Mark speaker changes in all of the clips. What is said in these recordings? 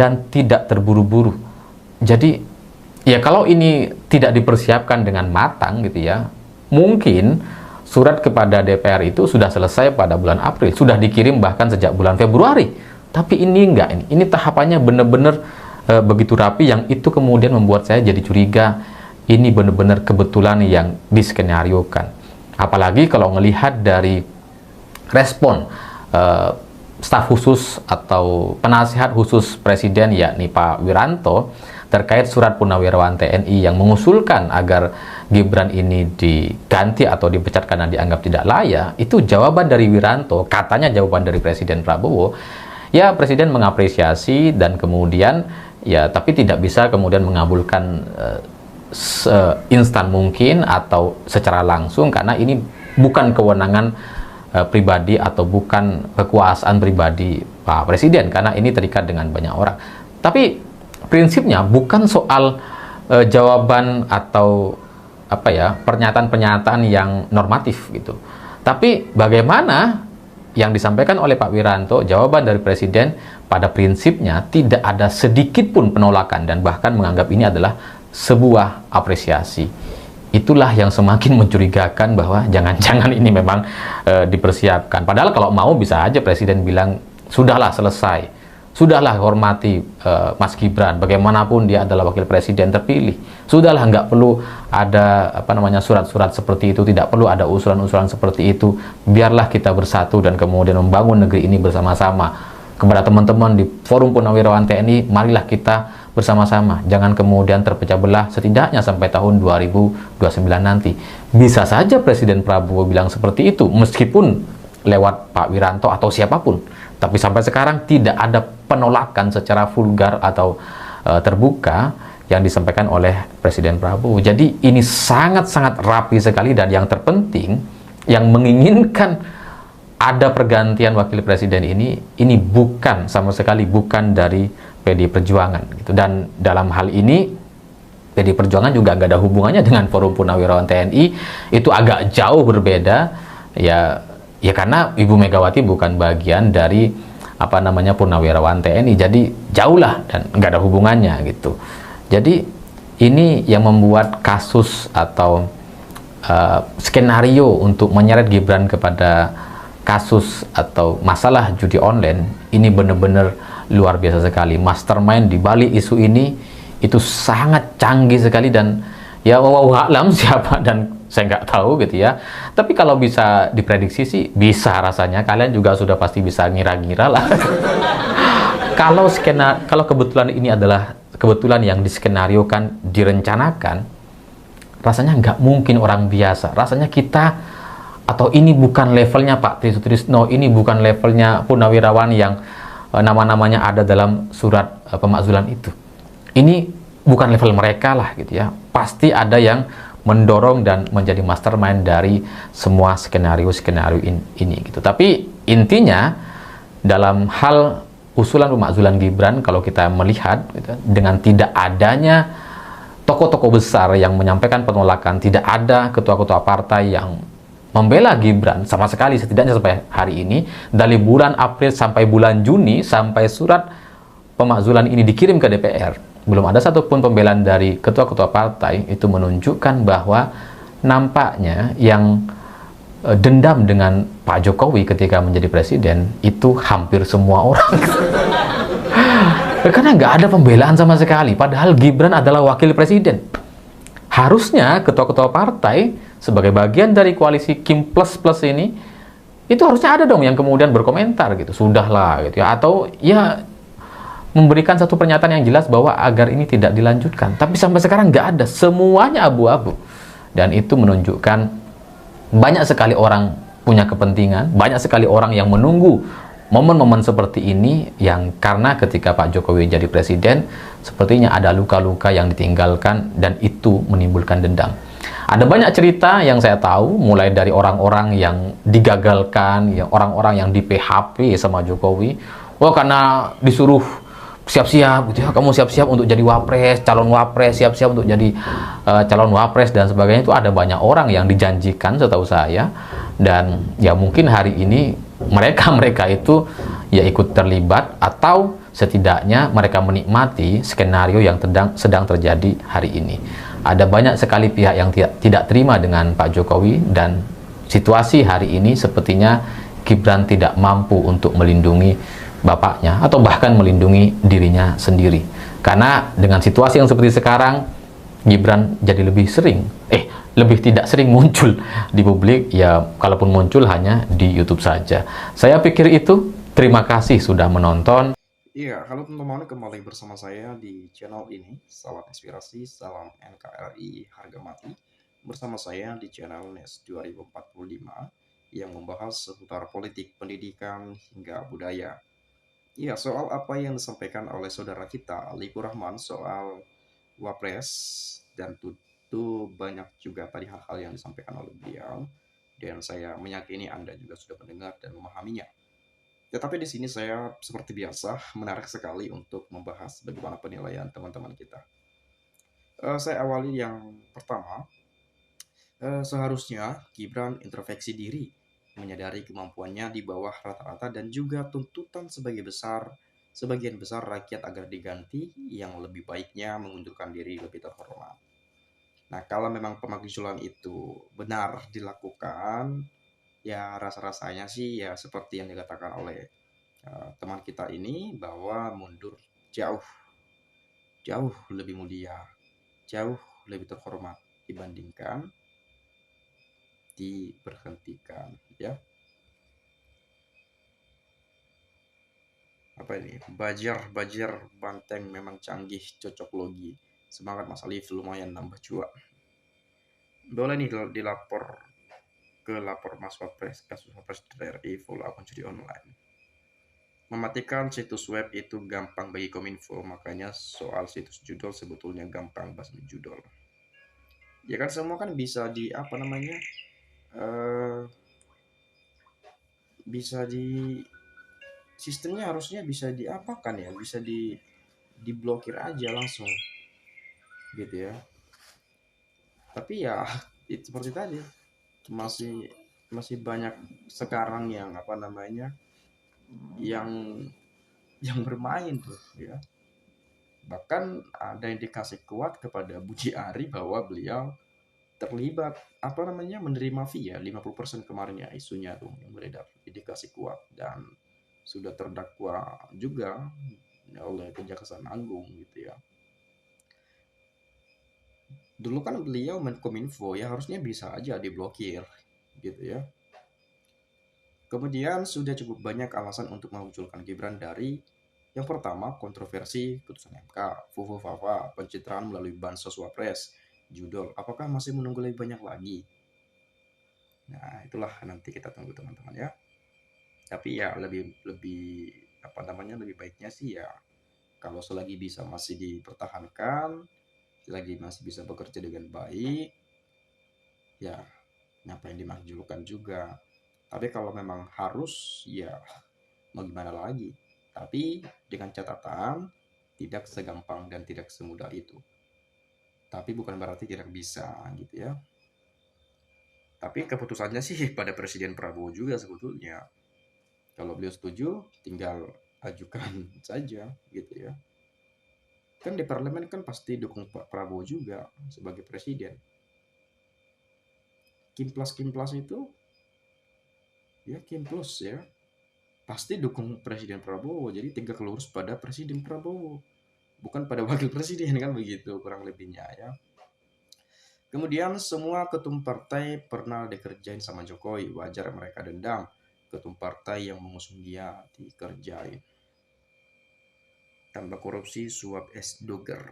Speaker 1: dan tidak terburu-buru. Jadi ya kalau ini tidak dipersiapkan dengan matang gitu ya, mungkin surat kepada DPR itu sudah selesai pada bulan April, sudah dikirim bahkan sejak bulan Februari. Tapi ini enggak, ini tahapannya benar-benar begitu rapi, yang itu kemudian membuat saya jadi curiga ini benar-benar kebetulan yang diskenariokan. Apalagi kalau melihat dari respon staf khusus atau penasihat khusus Presiden, yakni Pak Wiranto, terkait surat Purnawirawan TNI yang mengusulkan agar Gibran ini diganti atau dipecat karena dianggap tidak layak. Itu jawaban dari Wiranto, katanya jawaban dari Presiden Prabowo. Ya, Presiden mengapresiasi dan kemudian ya, tapi tidak bisa kemudian mengabulkan seinstan mungkin atau secara langsung, karena ini bukan kewenangan pribadi atau bukan kekuasaan pribadi Pak Presiden, karena ini terikat dengan banyak orang. Tapi prinsipnya bukan soal jawaban atau apa ya, pernyataan-pernyataan yang normatif gitu. Tapi bagaimana yang disampaikan oleh Pak Wiranto, jawaban dari Presiden pada prinsipnya tidak ada sedikit pun penolakan dan bahkan menganggap ini adalah sebuah apresiasi. Itulah yang semakin mencurigakan bahwa jangan-jangan ini memang dipersiapkan. Padahal kalau mau bisa aja Presiden bilang, sudahlah selesai, sudahlah hormati Mas Gibran, bagaimanapun dia adalah wakil presiden terpilih, sudahlah nggak perlu ada surat-surat seperti itu, tidak perlu ada usulan-usulan seperti itu, biarlah kita bersatu dan kemudian membangun negeri ini bersama-sama. Kepada teman-teman di Forum Purnawirawan TNI, marilah kita bersama-sama, jangan kemudian terpecah belah setidaknya sampai tahun 2029 nanti. Bisa saja Presiden Prabowo bilang seperti itu meskipun lewat Pak Wiranto atau siapapun, tapi sampai sekarang tidak ada penolakan secara vulgar atau terbuka yang disampaikan oleh Presiden Prabowo. Jadi ini sangat-sangat rapi sekali, dan yang terpenting yang menginginkan ada pergantian wakil presiden ini bukan sama sekali bukan dari PDI Perjuangan gitu. Dan dalam hal ini PDI Perjuangan juga nggak ada hubungannya dengan Forum Purnawirawan TNI, itu agak jauh berbeda ya karena Ibu Megawati bukan bagian dari Purnawirawan TNI, jadi jauhlah dan nggak ada hubungannya gitu. Jadi ini yang membuat kasus atau skenario untuk menyeret Gibran kepada kasus atau masalah judi online ini benar-benar luar biasa sekali. Mastermind di balik isu ini itu sangat canggih sekali, dan ya wallahu a'lam siapa dan saya nggak tahu gitu ya. Tapi kalau bisa diprediksi sih bisa, rasanya kalian juga sudah pasti bisa ngira-ngira lah. Kalau kebetulan ini adalah kebetulan yang diskenariokan, direncanakan, rasanya nggak mungkin orang biasa. Rasanya kita atau ini bukan levelnya Pak Trisno, ini bukan levelnya Purnawirawan yang nama-namanya ada dalam surat pemakzulan itu. Ini bukan level mereka lah gitu ya. Pasti ada yang mendorong dan menjadi mastermind dari semua skenario-skenario ini gitu. Tapi intinya dalam hal usulan pemakzulan Gibran, kalau kita melihat gitu, dengan tidak adanya tokoh-tokoh besar yang menyampaikan penolakan, tidak ada ketua-ketua partai yang membela Gibran sama sekali, setidaknya sampai hari ini, dari bulan April sampai bulan Juni, sampai surat pemakzulan ini dikirim ke DPR, belum ada satupun pembelaan dari ketua-ketua partai. Itu menunjukkan bahwa nampaknya yang dendam dengan Pak Jokowi ketika menjadi presiden itu hampir semua orang. Karena nggak ada pembelaan sama sekali, padahal Gibran adalah wakil presiden. Harusnya ketua-ketua partai sebagai bagian dari koalisi Kim Plus Plus ini, itu harusnya ada dong yang kemudian berkomentar gitu, sudahlah gitu ya, atau ya memberikan satu pernyataan yang jelas bahwa agar ini tidak dilanjutkan. Tapi sampai sekarang nggak ada, semuanya abu-abu. Dan itu menunjukkan banyak sekali orang punya kepentingan, banyak sekali orang yang menunggu momen-momen seperti ini, yang karena ketika Pak Jokowi jadi presiden, sepertinya ada luka-luka yang ditinggalkan dan itu menimbulkan dendam. Ada banyak cerita yang saya tahu, mulai dari orang-orang yang digagalkan, orang-orang yang di PHP sama Jokowi. Wah, karena disuruh siap-siap gitu ya, kamu siap-siap untuk jadi wapres, calon wapres, siap-siap untuk jadi calon wapres dan sebagainya. Itu ada banyak orang yang dijanjikan setahu saya, dan ya mungkin hari ini mereka itu ya ikut terlibat, atau setidaknya mereka menikmati skenario yang sedang terjadi hari ini. Ada banyak sekali pihak yang tidak terima dengan Pak Jokowi, dan situasi hari ini sepertinya Gibran tidak mampu untuk melindungi bapaknya atau bahkan melindungi dirinya sendiri. Karena dengan situasi yang seperti sekarang, Gibran jadi lebih tidak sering muncul di publik, ya kalaupun muncul hanya di YouTube saja. Saya pikir itu. Terima kasih sudah menonton.
Speaker 2: Iya, halo teman-teman, kembali bersama saya di channel ini. Salam inspirasi, salam NKRI harga mati. Bersama saya di channel NES 2045 yang membahas seputar politik, pendidikan, hingga budaya. Iya, soal apa yang disampaikan oleh saudara kita, Lipur Rahman, soal Wapres, dan tentu banyak juga tadi hal-hal yang disampaikan oleh beliau. Dan saya meyakini Anda juga sudah mendengar dan memahaminya. Tetapi di sini saya seperti biasa menarik sekali untuk membahas bagaimana penilaian teman-teman kita. Saya awali yang pertama. Seharusnya Gibran introspeksi diri, menyadari kemampuannya di bawah rata-rata dan juga tuntutan sebagian besar rakyat agar diganti yang lebih baiknya mengundurkan diri lebih terhormat. Nah, kalau memang pemakzulan itu benar dilakukan, ya rasa-rasanya sih ya seperti yang dikatakan oleh teman kita ini, bahwa mundur jauh jauh lebih mulia, jauh lebih terhormat dibandingkan diberhentikan, ya. Apa ini, Bajar Banteng memang canggih, cocok logi, semangat Mas Alif, lumayan nambah cuak. Boleh nih dilapor ke lapor Mas Wapres, kasus Wapres RI full akun judi online. Mematikan situs web itu gampang bagi Kominfo, makanya soal situs judul sebetulnya gampang basmi judul. Ya kan semua kan bisa di apa namanya, bisa di sistemnya harusnya bisa diapakan ya, bisa diblokir aja langsung gitu ya. Tapi ya itu seperti tadi, masih masih banyak sekarang yang apa namanya, yang bermain tuh ya. Bahkan ada indikasi kuat kepada Budi Ari bahwa beliau terlibat apa namanya, menerima fee ya 50% kemarin ya, isunya tuh yang beredar, indikasi kuat, dan sudah terdakwa juga oleh Kejaksaan Agung gitu ya. Dulu kan beliau Menkominfo, ya harusnya bisa aja diblokir gitu ya. Kemudian sudah cukup banyak alasan untuk memunculkan Gibran, dari yang pertama kontroversi putusan MK, Fufu Fafa, pencitraan melalui bansos Wapres, judul apakah masih menunggu lebih banyak lagi. Nah, itulah nanti kita tunggu teman-teman ya. Tapi ya lebih lebih apa namanya, lebih baiknya sih ya kalau selagi bisa masih dipertahankan, selagi masih bisa bekerja dengan baik, ya ngapain dimakzulkan juga. Tapi kalau memang harus, ya mau gimana lagi. Tapi dengan catatan tidak segampang dan tidak semudah itu. Tapi bukan berarti tidak bisa gitu ya. Tapi keputusannya sih pada Presiden Prabowo juga sebetulnya. Kalau beliau setuju, tinggal ajukan saja gitu ya. Kan di parlemen kan pasti dukung Pak Prabowo juga sebagai presiden. Kimplas-kimplas itu ya kimplos ya, pasti dukung Presiden Prabowo. Jadi tegak lurus pada Presiden Prabowo, bukan pada wakil presiden, kan begitu kurang lebihnya ya. Kemudian semua ketum partai pernah dikerjain sama Jokowi, wajar mereka dendam. Ketum partai yang mengusung dia dikerjain. Tambah korupsi, suap es doger.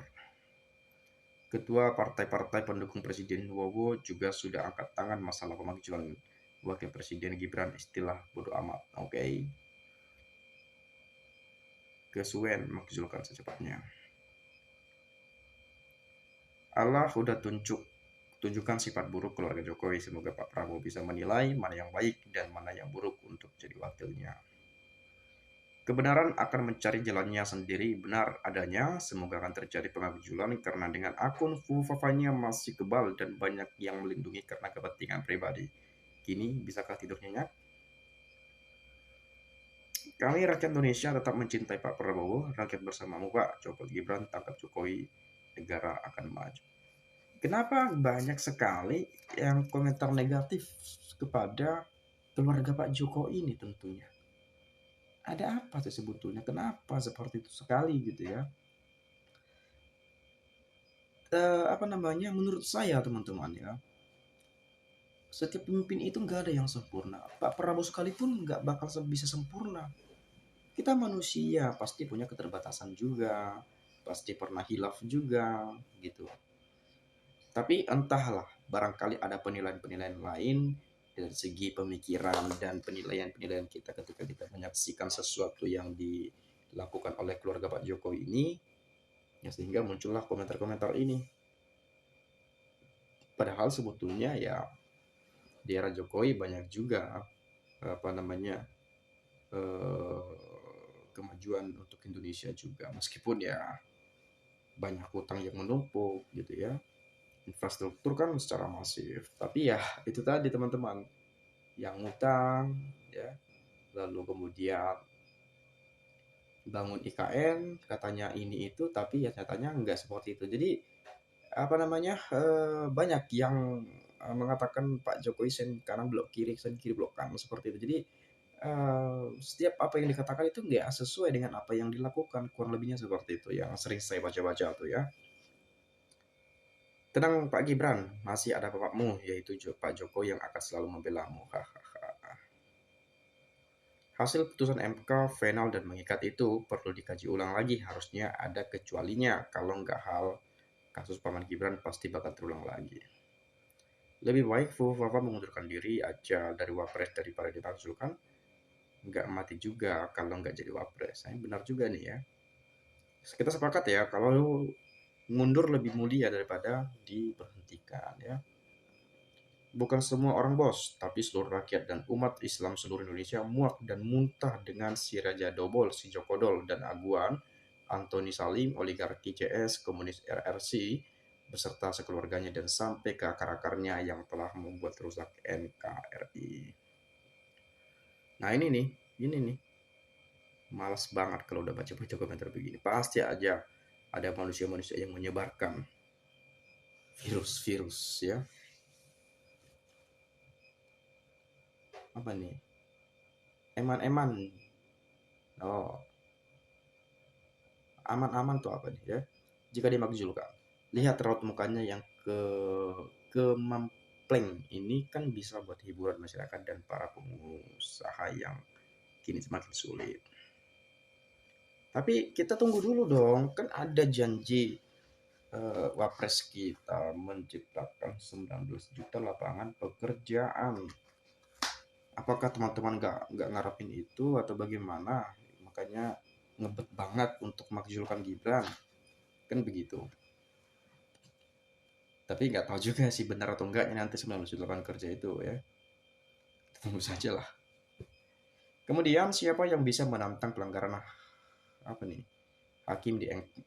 Speaker 2: Ketua partai-partai pendukung Presiden Wowo juga sudah angkat tangan masalah pemakzulan wakil presiden Gibran, istilah bodo amat. Oke. Kesuwen makzulkan secepatnya. Allah udah tunjukkan sifat buruk keluarga Jokowi. Semoga Pak Prabowo bisa menilai mana yang baik dan mana yang buruk untuk jadi wakilnya. Kebenaran akan mencari jalannya sendiri, benar adanya. Semoga akan terjadi pemakzulan karena dengan akun Fufafanya masih kebal dan banyak yang melindungi karena kepentingan pribadi. Kini bisakah tidur nyenyak? Kami rakyat Indonesia tetap mencintai Pak Prabowo, rakyat bersamamu Pak, copot Gibran, tangkap Jokowi, negara akan maju. Kenapa banyak sekali yang komentar negatif kepada keluarga Pak Jokowi ini tentunya? Ada apa sih sebetulnya? Kenapa seperti itu sekali gitu ya? Apa namanya? Menurut saya teman-teman ya, setiap pemimpin itu nggak ada yang sempurna. Pak Prabowo sekalipun nggak bakal bisa sempurna. Kita manusia pasti punya keterbatasan juga, pasti pernah hilaf juga gitu. Tapi entahlah, barangkali ada penilaian-penilaian lain dari segi pemikiran dan penilaian-penilaian kita ketika kita menyaksikan sesuatu yang dilakukan oleh keluarga Pak Jokowi ini, ya sehingga muncullah komentar-komentar ini. Padahal sebetulnya ya di era Jokowi banyak juga apa namanya eh, kemajuan untuk Indonesia juga, meskipun ya banyak hutang yang menumpuk gitu ya, infrastruktur kan secara masif, tapi ya itu tadi teman-teman, yang ngutang ya, lalu kemudian bangun IKN katanya ini itu, tapi ya nyatanya enggak seperti itu. Jadi apa namanya, banyak yang mengatakan Pak Jokowi sen kanan blok kiri, sen kiri blok kanan seperti itu. Jadi setiap apa yang dikatakan itu nggak sesuai dengan apa yang dilakukan, kurang lebihnya seperti itu yang sering saya baca-baca tuh ya. Tenang Pak Gibran, masih ada bapakmu, yaitu Pak Jokowi yang akan selalu membelamu. Hahaha. Hasil putusan MK final dan mengikat itu perlu dikaji ulang lagi. Harusnya ada kecualinya. Kalau nggak hal kasus Paman Gibran pasti bakal terulang lagi. Lebih baik Fufu mengundurkan diri aja dari wapres daripada dimakzulkan. Nggak mati juga kalau nggak jadi wapres. Nah, benar juga nih ya. Kita sepakat ya kalau mundur lebih mulia daripada diberhentikan ya. Bukan semua orang bos, tapi seluruh rakyat dan umat Islam seluruh Indonesia muak dan muntah dengan si Raja Dobol, si Jokodol, dan Aguan, Antoni Salim, oligarki CS, komunis RRC, beserta sekeluarganya dan sampai ke akar-akarnya yang telah membuat rusak NKRI. Nah ini nih, malas banget kalau udah baca-baca komentar begini. Pasti aja ada manusia-manusia yang menyebarkan virus-virus ya. Apa nih? Eman-eman. Oh, aman-aman tuh apa nih ya? Jika dimakzulkan, lihat raut mukanya yang kemampleng ini kan bisa buat hiburan masyarakat dan para pengusaha yang kini semakin sulit. Tapi kita tunggu dulu dong, kan ada janji Wapres kita menciptakan 19 juta lapangan pekerjaan. Apakah teman-teman nggak ngarepin itu atau bagaimana? Makanya ngebet banget untuk makzulkan Gibran, kan begitu. Tapi nggak tahu juga sih benar atau enggaknya nanti 19 juta lapangan kerja itu ya. Tunggu saja lah. Kemudian siapa yang bisa menantang pelanggaran apa nih? Hakim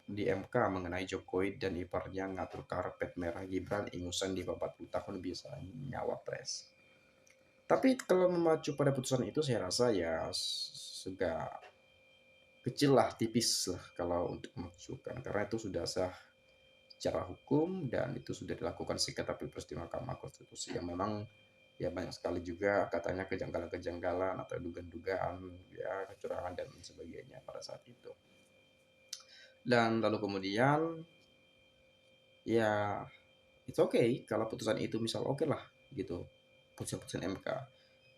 Speaker 2: di MK mengenai Jokowi dan iparnya ngatur karpet merah Gibran ingusan di 40 tahun bisa nyawa pres. Tapi kalau memacu pada putusan itu saya rasa ya sudah kecil lah, tipis lah kalau untuk memajukan karena itu sudah sah secara hukum dan itu sudah dilakukan sengketa pilpres di Mahkamah Konstitusi yang memang ya banyak sekali juga katanya kejanggalan-kejanggalan atau dugaan-dugaan ya kecurangan dan sebagainya pada saat itu. Dan lalu kemudian ya it's okay kalau putusan itu misal oke lah gitu, putusan MK.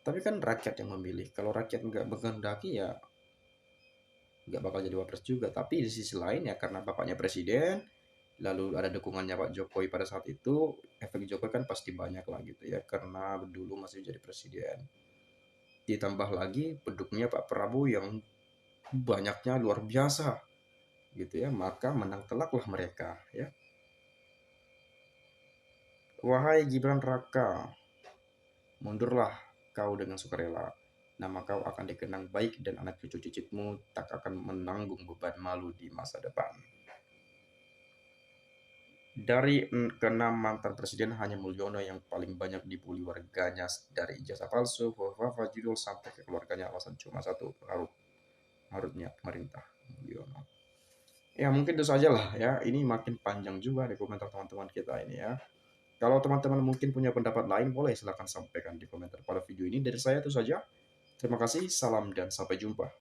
Speaker 2: Tapi kan rakyat yang memilih. Kalau rakyat nggak menghendaki ya nggak bakal jadi wapres juga. Tapi di sisi lain ya karena bapaknya presiden, lalu ada dukungannya Pak Jokowi pada saat itu, efek Jokowi kan pasti banyak lah gitu ya, karena dulu masih jadi presiden. Ditambah lagi pendukungnya Pak Prabowo yang banyaknya luar biasa gitu ya, maka menang telaklah mereka ya. Wahai Gibran Raka, mundurlah kau dengan sukarela. Nama kau akan dikenang baik dan anak cucu cicitmu tak akan menanggung beban malu di masa depan. Dari keenam mantan presiden hanya Mulyono yang paling banyak dibully warganya dari ijazah palsu, Fafa Judul sampai ke keluarganya alasan cuma satu, Haruk. menurutnya pemerintah. Mulyono. Ya mungkin itu saja lah ya. Ini makin panjang juga di komentar teman-teman kita ini ya. Kalau teman-teman mungkin punya pendapat lain, boleh silahkan sampaikan di komentar pada video ini. Dari saya itu saja. Terima kasih, salam dan sampai jumpa.